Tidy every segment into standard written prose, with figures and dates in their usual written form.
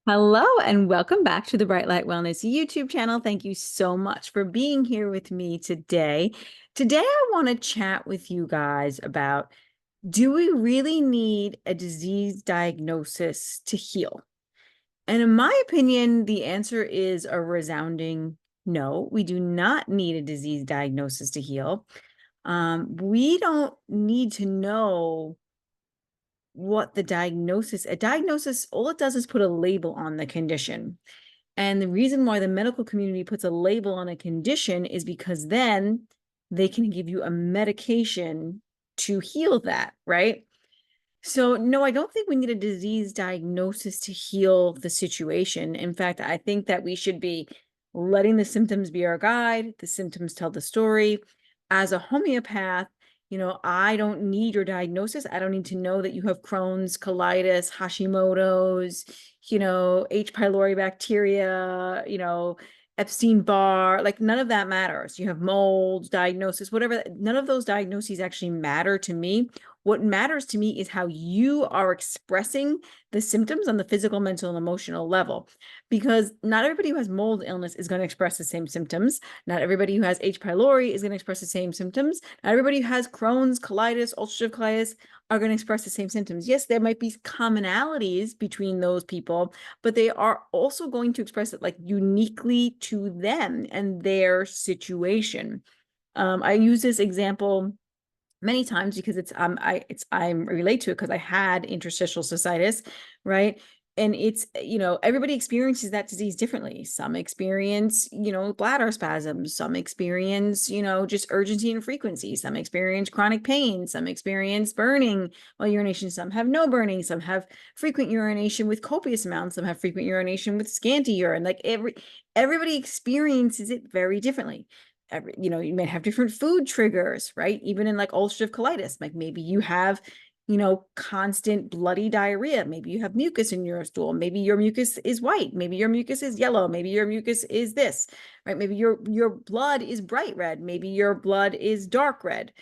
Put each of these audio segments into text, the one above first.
Hello and welcome back to the Bright Light Wellness YouTube channel. Thank you so much for being here with me today. Today, I want to chat with you guys about, do we really need a disease diagnosis to heal? And in my opinion, the answer is a resounding no. We do not need a disease diagnosis to heal. We don't need to know what a diagnosis, all it does is put a label on the condition. And the reason why the medical community puts a label on a condition is because then they can give you a medication to heal that, right? So, no, I don't think we need a disease diagnosis to heal the situation. In fact, I think that we should be letting the symptoms be our guide, the symptoms tell the story. As a homeopath, I don't need your diagnosis. I don't need to know that you have Crohn's, colitis, Hashimoto's, H. pylori bacteria, Epstein-Barr, like none of that matters. You have mold diagnosis, whatever, none of those diagnoses actually matter to me. What matters to me is how you are expressing the symptoms on the physical, mental, and emotional level. Because not everybody who has mold illness is going to express the same symptoms. Not everybody who has H. pylori is going to express the same symptoms. Not everybody who has Crohn's, colitis, ulcerative colitis are going to express the same symptoms. Yes, there might be commonalities between those people, but they are also going to express it like uniquely to them and their situation. I use this example many times because I relate to it because I had interstitial cystitis, right? And it's, everybody experiences that disease differently. Some experience, bladder spasms, some experience, just urgency and frequency, some experience chronic pain, some experience burning while urination, some have no burning, some have frequent urination with copious amounts, some have frequent urination with scanty urine. Like everybody experiences it very differently. You may have different food triggers, right? Even in like ulcerative colitis, like maybe you have, constant bloody diarrhea. Maybe you have mucus in your stool. Maybe your mucus is white. Maybe your mucus is yellow. Maybe your mucus is this, right? Maybe your blood is bright red. Maybe your blood is dark red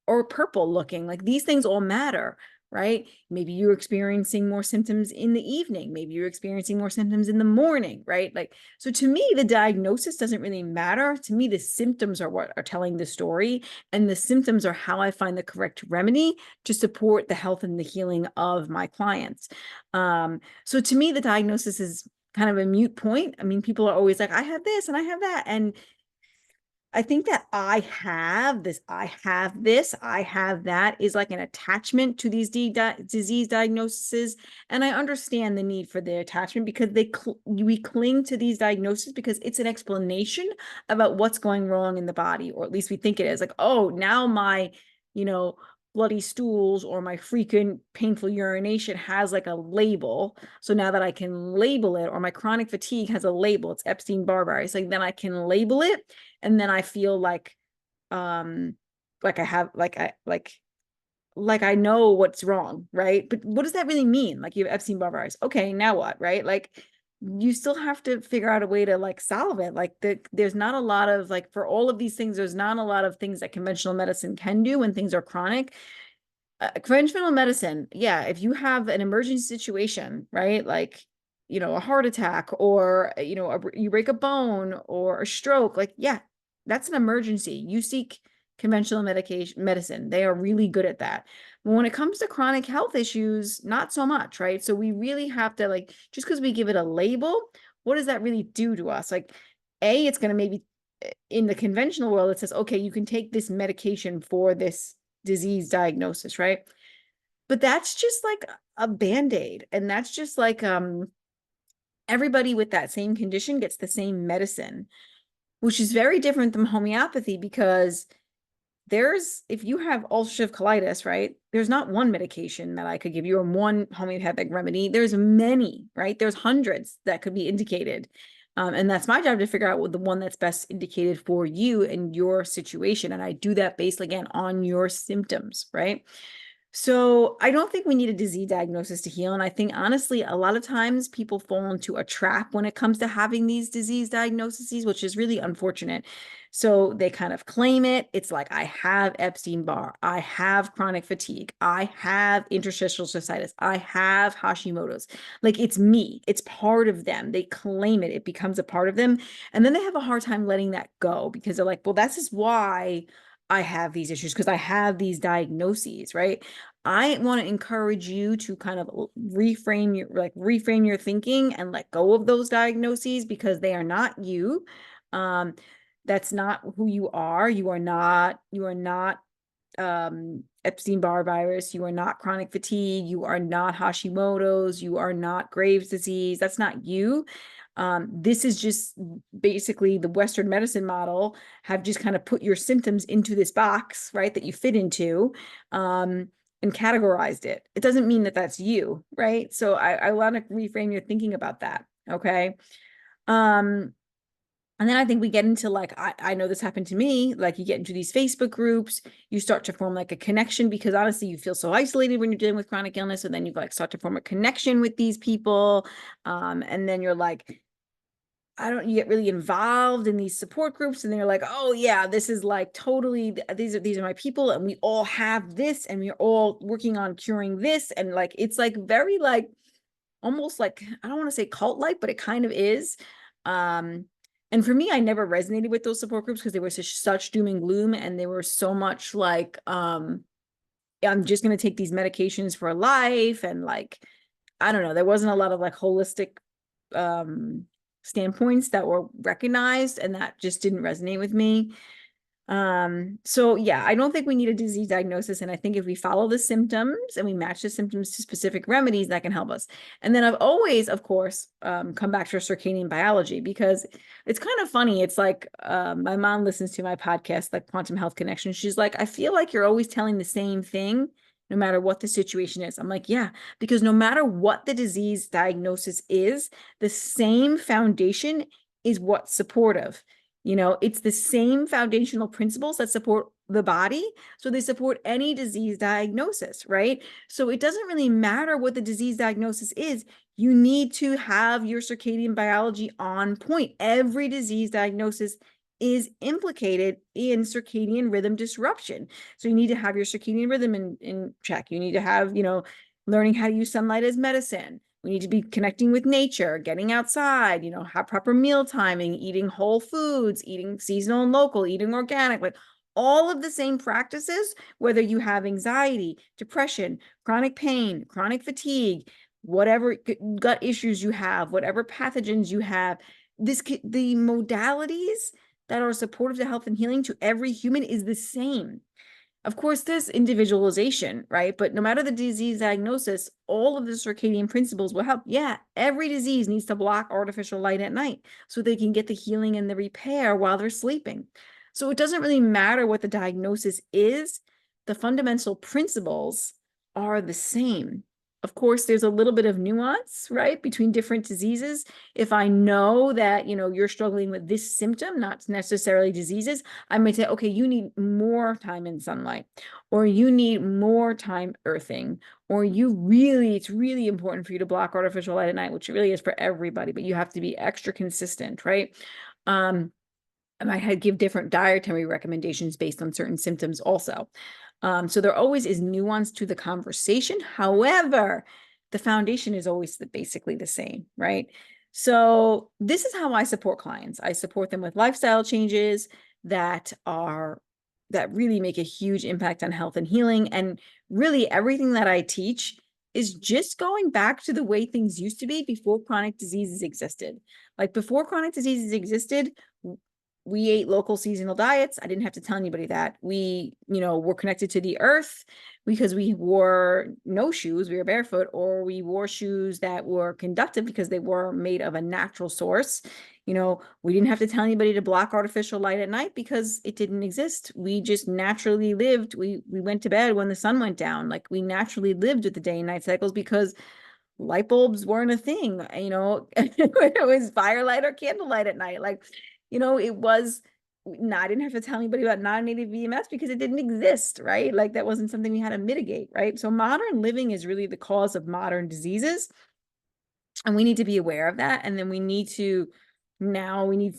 or purple looking. Like these things all matter, right? Maybe you're experiencing more symptoms in the evening. Maybe you're experiencing more symptoms in the morning, right? Like, so to me, the diagnosis doesn't really matter. To me, the symptoms are what are telling the story, and the symptoms are how I find the correct remedy to support the health and the healing of my clients. So to me, the diagnosis is kind of a mute point. I mean, people are always like, I have this and I have that. And I think that I have this, I have this, I have that is like an attachment to these disease diagnoses. And I understand the need for the attachment because we cling to these diagnoses because it's an explanation about what's going wrong in the body, or at least we think it is. Like, oh, now my, you know, bloody stools or my frequent painful urination has like a label. So now that I can label it, or my chronic fatigue has a label, it's Epstein-Barr virus, like then I can label it, and then I feel like I have like I know what's wrong, right? But what does that really mean? Like you have Epstein-Barr virus. Okay, now what, right? Like you still have to figure out a way to like solve it. Like there's not a lot of like, for all of these things, there's not a lot of things that conventional medicine can do when things are chronic. Conventional medicine, yeah, if you have an emergency situation, right? Like, a heart attack, or, you break a bone or a stroke, like, yeah, that's an emergency. You seek conventional medicine. They are really good at that. But when it comes to chronic health issues, not so much, right? So we really have to, like, just because we give it a label, what does that really do to us? Like, it's going to maybe, in the conventional world, it says, okay, you can take this medication for this disease diagnosis, right? But that's just like a band-aid. And that's just like everybody with that same condition gets the same medicine, which is very different than homeopathy, because if you have ulcerative colitis, right? There's not one medication that I could give you or one homeopathic remedy. There's many, right? There's hundreds that could be indicated. And that's my job to figure out what the one that's best indicated for you and your situation. And I do that based, again, on your symptoms, right? So I don't think we need a disease diagnosis to heal. And I think honestly, a lot of times people fall into a trap when it comes to having these disease diagnoses, which is really unfortunate. So they kind of claim it. It's like, I have Epstein-Barr, I have chronic fatigue, I have interstitial cystitis, I have Hashimoto's. Like, it's me, it's part of them. They claim it, it becomes a part of them. And then they have a hard time letting that go because they're like, well, that's just why I have these issues, because I have these diagnoses, right? I want to encourage you to kind of reframe your thinking and let go of those diagnoses, because they are not you. Um, that's not who you are. You are not Epstein-Barr virus. You are not chronic fatigue. You are not Hashimoto's. You are not Graves' disease. That's not you. This is just basically the Western medicine model have just kind of put your symptoms into this box, right, that you fit into, and categorized it. It doesn't mean that that's you, right? So I want to reframe your thinking about that. Okay. And then I think we get into like, I know this happened to me, like you get into these Facebook groups, you start to form like a connection, because honestly, you feel so isolated when you're dealing with chronic illness. And then you like start to form a connection with these people. And then you're like, you get really involved in these support groups, and they're like, oh yeah, this is like totally, these are my people, and we all have this, and we're all working on curing this. And like, it's like very like, almost like, I don't want to say cult-like, but it kind of is. And for me, I never resonated with those support groups because they were such doom and gloom, and they were so much like, I'm just going to take these medications for life. And like, I don't know, there wasn't a lot of like holistic standpoints that were recognized, and that just didn't resonate with me. So yeah, I don't think we need a disease diagnosis. And I think if we follow the symptoms and we match the symptoms to specific remedies, that can help us. And then I've always, of course, come back to circadian biology, because it's kind of funny. It's like, my mom listens to my podcast, like Quantum Health Connection. She's like, I feel like you're always telling the same thing, no matter what the situation is. I'm like, yeah, because no matter what the disease diagnosis is, the same foundation is what's supportive. It's the same foundational principles that support the body. So they support any disease diagnosis, right? So it doesn't really matter what the disease diagnosis is. You need to have your circadian biology on point. Every disease diagnosis is implicated in circadian rhythm disruption. So you need to have your circadian rhythm in check. You need to have, learning how to use sunlight as medicine. We need to be connecting with nature, getting outside, have proper meal timing, eating whole foods, eating seasonal and local, eating organic, like all of the same practices, whether you have anxiety, depression, chronic pain, chronic fatigue, whatever gut issues you have, whatever pathogens you have, the modalities that are supportive to health and healing to every human is the same. Of course, there's individualization, right? But no matter the disease diagnosis, all of the circadian principles will help. Yeah, every disease needs to block artificial light at night so they can get the healing and the repair while they're sleeping. So it doesn't really matter what the diagnosis is, the fundamental principles are the same. Of course, there's a little bit of nuance, right, between different diseases. If I know that, you're struggling with this symptom, not necessarily diseases, I might say, okay, you need more time in sunlight, or you need more time earthing, or it's really important for you to block artificial light at night, which really is for everybody, but you have to be extra consistent, right? I might give different dietary recommendations based on certain symptoms also. So there always is nuance to the conversation. However, the foundation is always basically the same, right? So this is how I support clients. I support them with lifestyle changes that really make a huge impact on health and healing. And really everything that I teach is just going back to the way things used to be before chronic diseases existed. Like before chronic diseases existed, we ate local seasonal diets. I didn't have to tell anybody that. We, were connected to the earth because we wore no shoes, we were barefoot, or we wore shoes that were conductive because they were made of a natural source. We didn't have to tell anybody to block artificial light at night because it didn't exist. We just naturally lived. We went to bed when the sun went down. Like we naturally lived with the day and night cycles because light bulbs weren't a thing, it was firelight or candlelight at night. Like, it was I didn't have to tell anybody about non-native VMS because it didn't exist, right? Like that wasn't something we had to mitigate, right? So modern living is really the cause of modern diseases. And we need to be aware of that. And then we need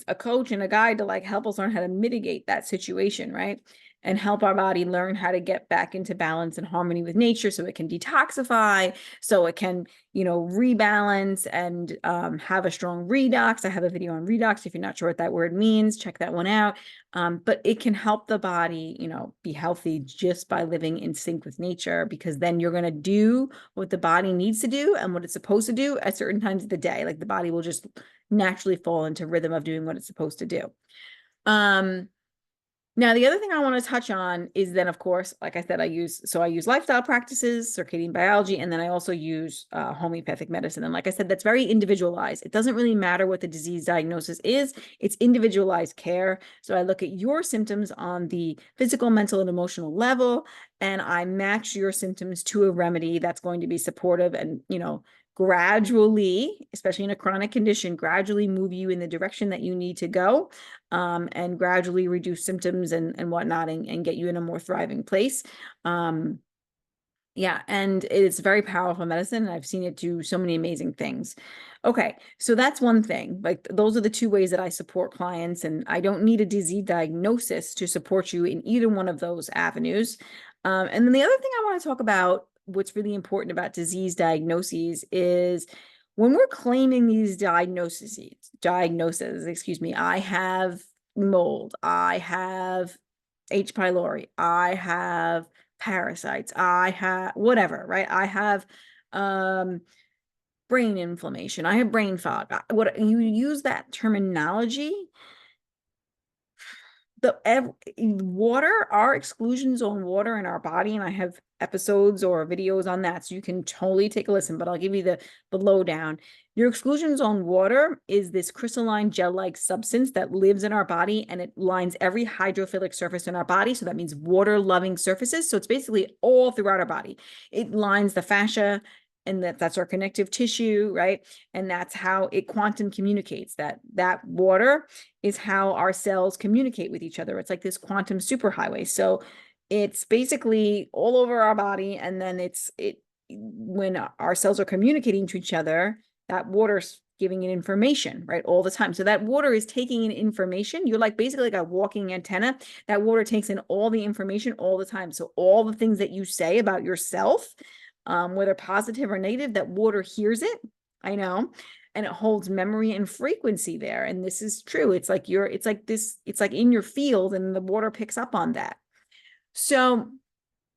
a coach and a guide to like help us learn how to mitigate that situation, right? And help our body learn how to get back into balance and harmony with nature so it can detoxify, so it can, rebalance and have a strong redox. I have a video on redox. If you're not sure what that word means, check that one out. But it can help the body, be healthy just by living in sync with nature, because then you're going to do what the body needs to do and what it's supposed to do at certain times of the day. Like the body will just naturally fall into rhythm of doing what it's supposed to do. Now, the other thing I want to touch on is then, of course, like I said, I use lifestyle practices, circadian biology, and then I also use homeopathic medicine. And like I said, that's very individualized. It doesn't really matter what the disease diagnosis is. It's individualized care. So I look at your symptoms on the physical, mental, and emotional level, and I match your symptoms to a remedy that's going to be supportive and, gradually, especially in a chronic condition, gradually move you in the direction that you need to go, and gradually reduce symptoms and whatnot, and get you in a more thriving place. Yeah, and it's very powerful medicine, and I've seen it do so many amazing things. Okay, so that's one thing. Like those are the two ways that I support clients, and I don't need a disease diagnosis to support you in either one of those avenues. And then the other thing I want to talk about, what's really important about disease diagnoses, is when we're claiming these diagnoses, excuse me, I have mold, I have H. pylori, I have parasites, I have whatever, right? I have brain inflammation, I have brain fog. What you use that terminology, water, our exclusions on water in our body, and I have episodes or videos on that, so you can totally take a listen, but I'll give you the lowdown. Your exclusions on water is this crystalline gel-like substance that lives in our body, and it lines every hydrophilic surface in our body. So that means water-loving surfaces. So it's basically all throughout our body. It lines the fascia, and that's our connective tissue, right? And that's how it quantum communicates. That water is how our cells communicate with each other. It's like this quantum superhighway. So it's basically all over our body. And then when our cells are communicating to each other, that water's giving it information, right? All the time. So that water is taking in information. You're like basically like a walking antenna. That water takes in all the information all the time. So all the things that you say about yourself, whether positive or negative, that water hears it. I know. And it holds memory and frequency there. And this is true. It's like in your field, and the water picks up on that. So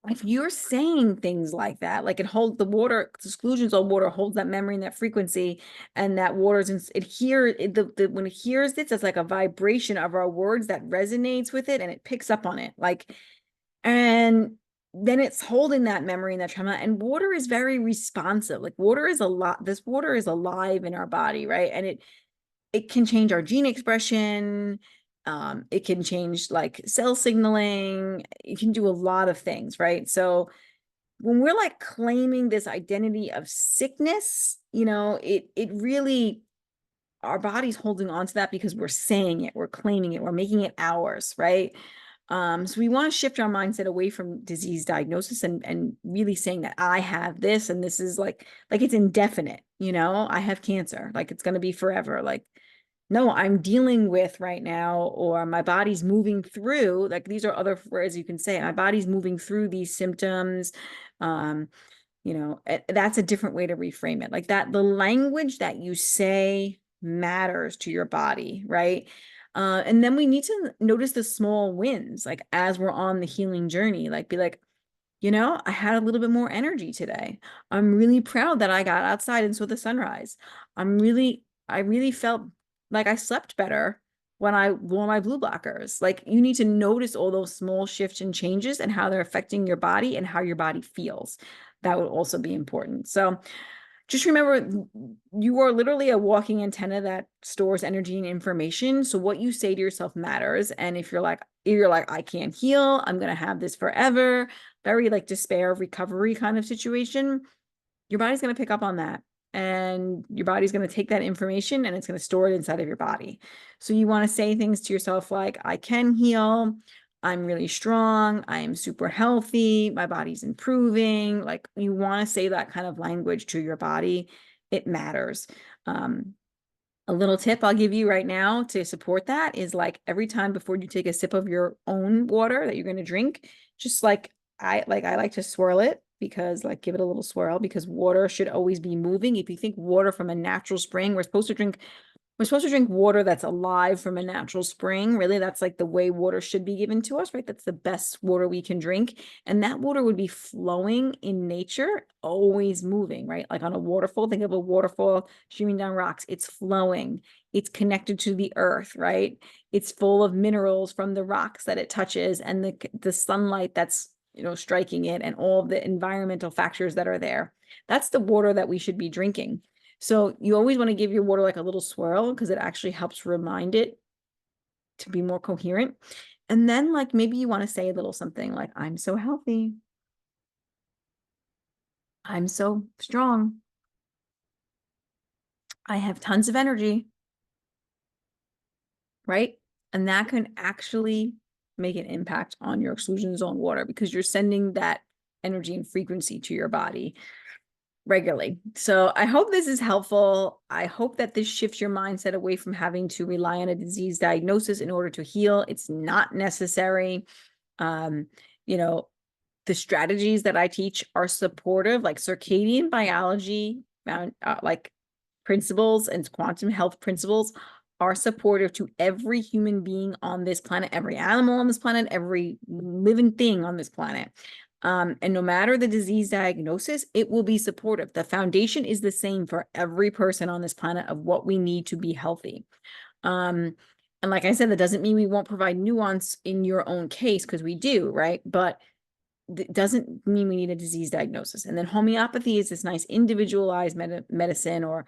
if you're saying things like that, like the exclusions on water holds that memory and that frequency, and that when it hears this, it's like a vibration of our words that resonates with it, and it picks up on it. And then it's holding that memory and that trauma. And water is very responsive. Like this water is alive in our body, right? And it can change our gene expression. It can change like cell signaling. It can do a lot of things, right? So when we're like claiming this identity of sickness, it really, our body's holding on to that because we're saying it, we're claiming it, we're making it ours, right? So we want to shift our mindset away from disease diagnosis and really saying that I have this, and this is like it's indefinite, I have cancer, like it's going to be forever. Like, no, I'm dealing with right now, or my body's moving through, like these are other words you can say, my body's moving through these symptoms. That's a different way to reframe it. Like that, the language that you say matters to your body, right? And then we need to notice the small wins, like as we're on the healing journey, like be like, I had a little bit more energy today. I'm really proud that I got outside and saw the sunrise. I really felt like I slept better when I wore my blue blockers. Like you need to notice all those small shifts and changes and how they're affecting your body and how your body feels. That would also be important. So just remember, you are literally a walking antenna that stores energy and information. So what you say to yourself matters. And if you're like, I can't heal, I'm going to have this forever, very like despair, recovery kind of situation, your body's going to pick up on that. and your body's going to take that information and it's going to store it inside of your body. So you want to say things to yourself like, I can heal. I'm really strong. I am super healthy. My body's improving. Like, you want to say that kind of language to your body. It matters. A little tip I'll give you right now to support that is, like, every time before you take a sip of your own water that you're going to drink, just like I like to swirl it, because, like, give it a little swirl, because water should always be moving. If you think water from a natural spring, we're supposed to drink water that's alive from a natural spring. Really, that's like the way water should be given to us, right? That's the best water we can drink. And that water would be flowing in nature, always moving, right? Like on a waterfall, think of a waterfall streaming down rocks. It's flowing. It's connected to the earth, right? It's full of minerals from the rocks that it touches, and the sunlight that's, striking it, and all of the environmental factors that are there. That's the water that we should be drinking. So you always want to give your water like a little swirl, because it actually helps remind it to be more coherent. And then, like, maybe you want to say a little something like, I'm so healthy. I'm so strong. I have tons of energy, right? And that can actually make an impact on your exclusion zone water, because you're sending that energy and frequency to your body regularly. So I hope this is helpful. I hope that this shifts your mindset away from having to rely on a disease diagnosis in order to heal. It's not necessary. You know, the strategies that I teach are supportive, like circadian biology, like principles and quantum health principles are supportive to every human being on this planet, every animal on this planet, every living thing on this planet. And no matter the disease diagnosis, it will be supportive. The foundation is the same for every person on this planet of what we need to be healthy. And like I said, that doesn't mean we won't provide nuance in your own case, because we do, right? But it doesn't mean we need a disease diagnosis. And then homeopathy is this nice individualized medicine, or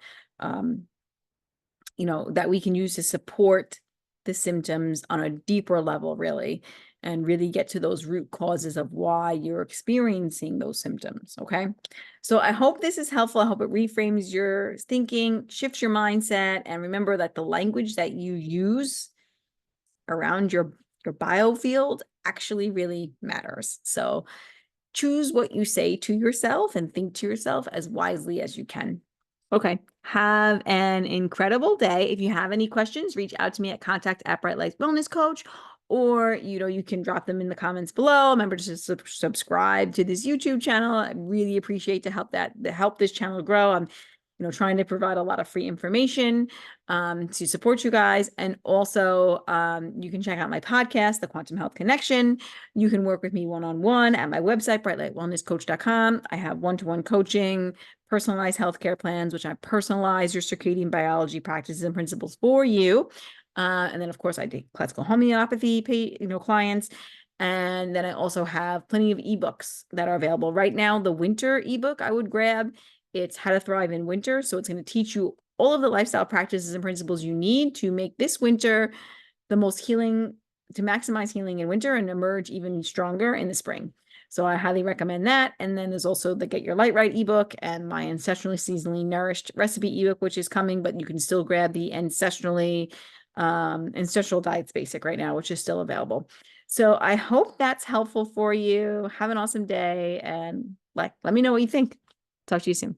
that we can use to support the symptoms on a deeper level, really, and really get to those root causes of why you're experiencing those symptoms. Okay. So I hope this is helpful. I hope it reframes your thinking, shifts your mindset, and remember that the language that you use around your biofield actually really matters. So choose what you say to yourself and think to yourself as wisely as you can. Okay. Have an incredible day. If you have any questions, reach out to me at contact@BrightLights Wellness Coach, or, you can drop them in the comments below. Remember to subscribe to this YouTube channel. I really appreciate to help this channel grow. I'm trying to provide a lot of free information to support you guys. And also, you can check out my podcast, The Quantum Health Connection. You can work with me one-on-one at my website, brightlightwellnesscoach.com. I have one-to-one coaching, personalized healthcare plans, which I personalize your circadian biology practices and principles for you. And then, of course, I do classical homeopathy, clients. And then I also have plenty of ebooks that are available right now. The winter ebook I would grab. It's How to Thrive in Winter. So it's going to teach you all of the lifestyle practices and principles you need to make this winter the most healing, to maximize healing in winter and emerge even stronger in the spring. So I highly recommend that. And then there's also the Get Your Light Right ebook and my Ancestrally Seasonally Nourished recipe ebook, which is coming, but you can still grab the Ancestral Diets Basic right now, which is still available. So I hope that's helpful for you. Have an awesome day, and let me know what you think. Talk to you soon.